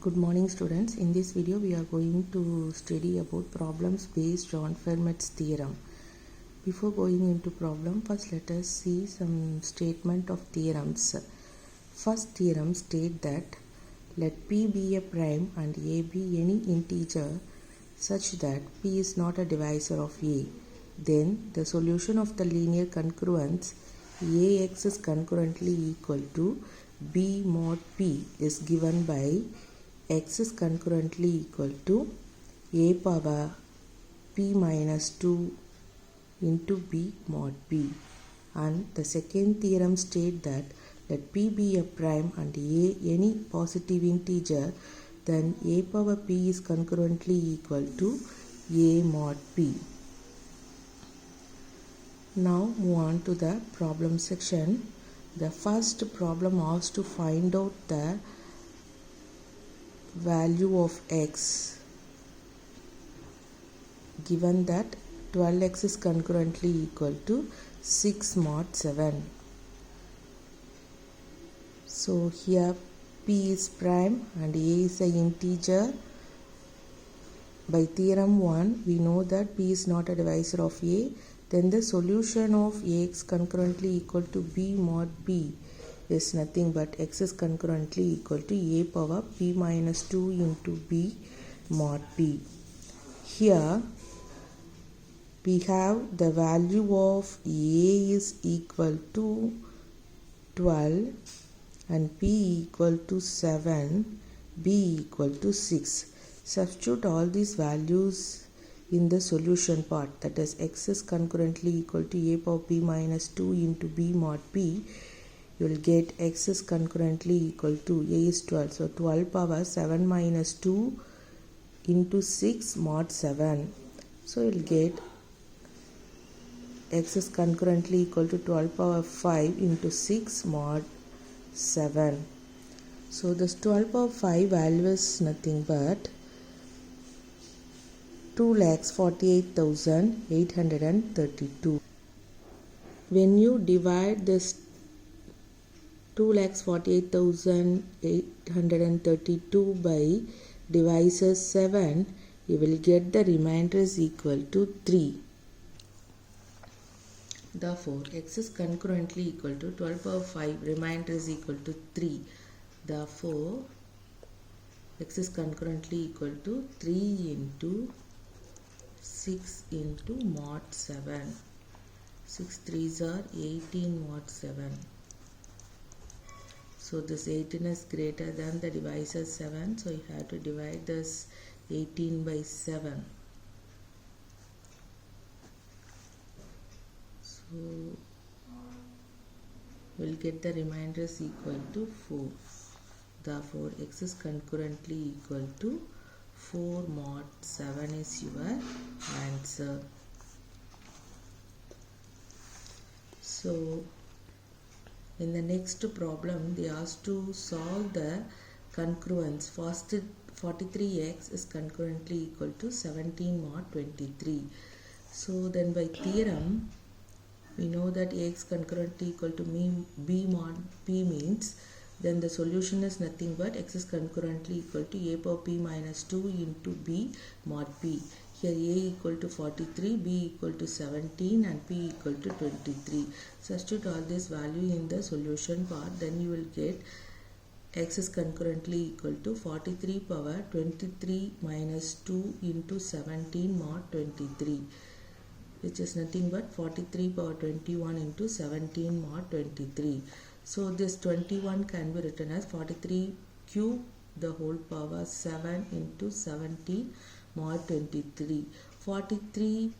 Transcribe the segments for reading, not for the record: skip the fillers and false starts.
Good morning students. In this video we are going to study about problems based on Fermat's theorem. Before going into problem, first let us see some statement of theorems. First theorem state that let P be a prime and A be any integer such that P is not a divisor of A. Then the solution of the linear concurrence AX is concurrently equal to B mod P is given by X is concurrently equal to A power P minus 2 into B mod P. And the second theorem state that let P be a prime and A any positive integer, then A power P is concurrently equal to A mod P. Now move on to the problem section. The first problem asks to find out the value of x given that 12x is concurrently equal to 6 mod 7. So here P is prime and A is an integer. By theorem 1 we know that P is not a divisor of A. Then the solution of Ax concurrently equal to B mod P is nothing but x is concurrently equal to A power P minus 2 into B mod P. Here we have the value of A is equal to 12 and P equal to 7, B equal to 6. Substitute all these values in the solution part, that is x is concurrently equal to A power P minus 2 into B mod P. You will get x is concurrently equal to A is 12. So 12 power 7 minus 2 into 6 mod 7. So you will get x is concurrently equal to 12 power 5 into 6 mod 7. So this 12 power 5 value is nothing but 2,48,832. When you divide this 2,48,832 by divisor 7, you will get the remainder is equal to 3. Therefore, x is concurrently equal to 12 power 5, remainder is equal to 3. Therefore, x is concurrently equal to 3 into 6 into mod 7. 6 3s are 18 mod 7. So this 18 is greater than the divisor 7. So you have to divide this 18 by 7. So we'll get the remainder is equal to 4. Therefore x is concurrently equal to 4 mod 7 is your answer. So in the next problem they asked to solve the concurrence. First 43x is concurrently equal to 17 mod 23. So then by theorem we know that Ax concurrently equal to B mod P means then the solution is nothing but x is concurrently equal to A power P minus 2 into B mod P. Here A equal to 43, B equal to 17 and P equal to 23. Substitute all this value in the solution part, then you will get x is concurrently equal to 43 power 23 minus 2 into 17 mod 23, which is nothing but 43 power 21 into 17 mod 23. So this 21 can be written as 43 cube the whole power 7 into 17 mod 23. 43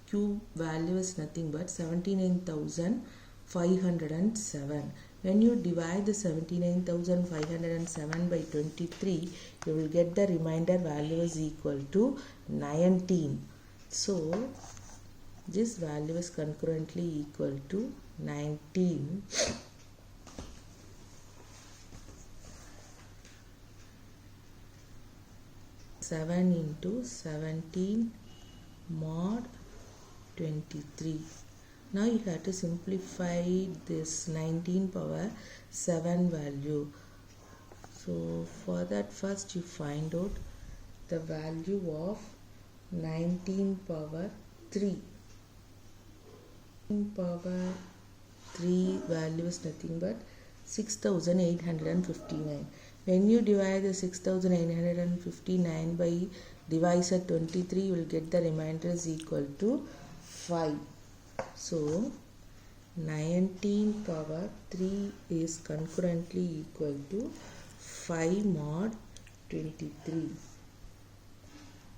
cube value is nothing but 79,507. When you divide the 79,507 by 23, you will get the remainder value is equal to 19. So this value is concurrently equal to 19. Seven into 17 mod 23. Now you have to simplify this 19 power 7 value. So for that, first you find out the value of 19 power 3. 19 power 3 value is nothing but 6859. When you divide the 6859 by divisor 23, you will get the remainder is equal to 5. So 19 power 3 is concurrently equal to 5 mod 23.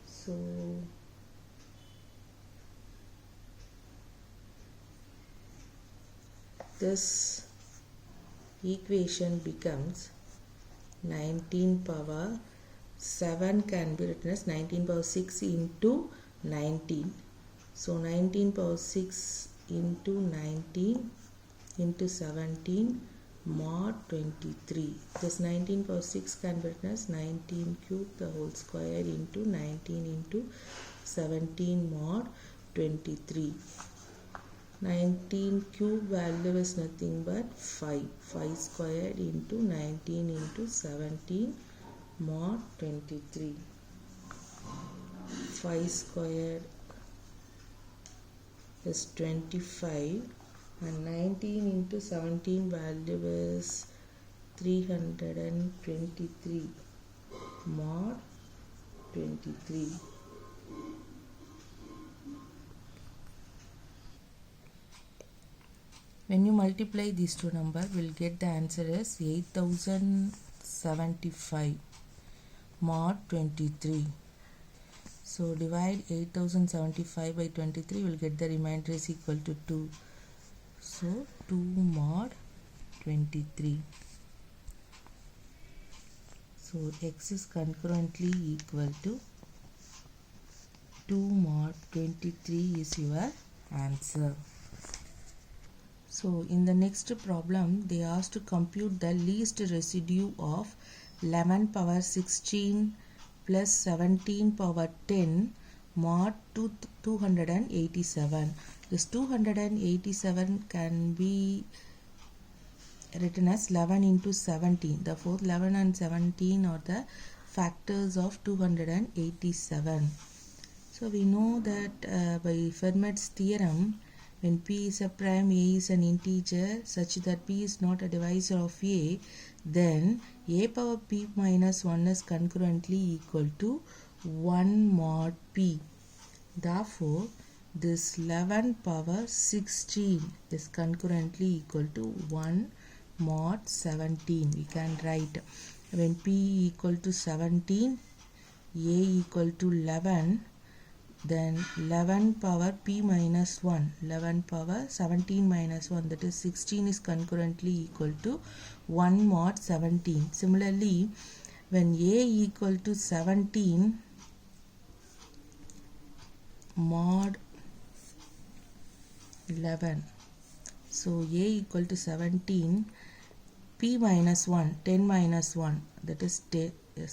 So this equation becomes 19 power 7 can be written as 19 power 6 into 19. So 19 power 6 into 19 into 17 mod 23. This 19 power 6 can be written as 19 cube the whole square into 19 into 17 mod 23. 19 cube value is nothing but 5. 5 squared into 19 into 17 mod 23. 5 squared is 25 and 19 into 17 value is 323 mod 23. When you multiply these two numbers, we'll get the answer as 8075 mod 23. So divide 8075 by 23, we'll get the remainder is equal to 2. So 2 mod 23. So x is concurrently equal to 2 mod 23 is your answer. So in the next problem, they asked to compute the least residue of 11 power 16 plus 17 power 10 mod 287. This 287 can be written as 11 into 17. Therefore 11 and 17 are the factors of 287. So we know that by Fermat's theorem, when p is a prime, a is an integer such that p is not a divisor of a, then a power p minus 1 is concurrently equal to 1 mod p. Therefore, this 11 power 16 is concurrently equal to 1 mod 17. We can write when p equal to 17, a equal to 11, then 11 power p minus 1, 11 power 17 minus 1, that is 16 is concurrently equal to 1 mod 17. Similarly, when a equal to 17 mod 11, so a equal to 17, p minus 1, 10 minus 1, that is 10.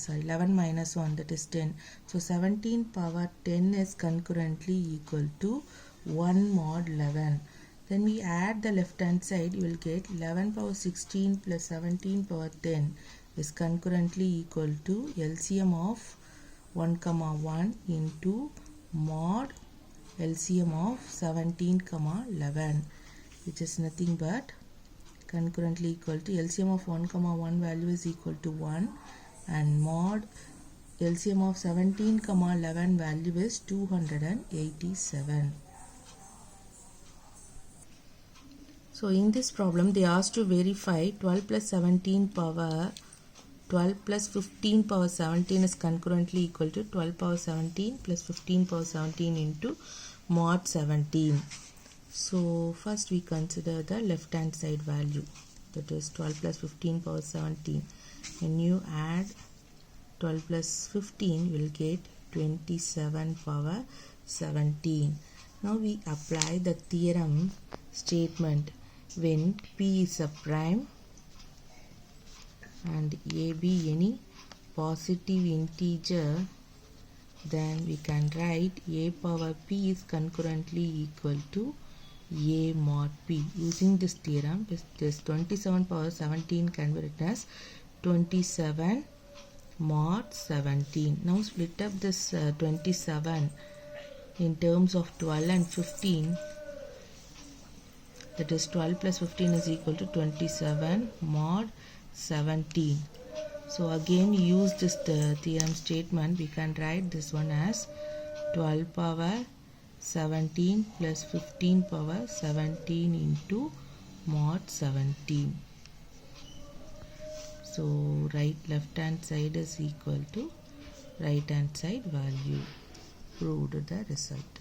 11 minus 1, that is 10. So 17 power 10 is concurrently equal to 1 mod 11. Then we add the left hand side, you will get 11 power 16 plus 17 power 10 is concurrently equal to LCM of 1 comma 1 into mod LCM of 17 comma 11, which is nothing but concurrently equal to LCM of 1 comma 1 value is equal to 1 and mod LCM of 17 comma 11 value is 287. So in this problem they asked to verify 12 plus 17 power 12 plus 15 power 17 is concurrently equal to 12 power 17 plus 15 power 17 into mod 17. So first we consider the left hand side value, that is 12 plus 15 power 17. When you add 12 plus 15, you will get 27 power 17. Now we apply the theorem statement when p is a prime and a be any positive integer, then we can write a power p is concurrently equal to a mod p. Using this theorem, this 27 power 17 can be written as 27 mod 17. Now split up this 27 in terms of 12 and 15. That is 12 plus 15 is equal to 27 mod 17. So again use this theorem statement. We can write this one as 12 power 17 plus 15 power 17 into mod 17. So left hand side is equal to right hand side value. Proved the result.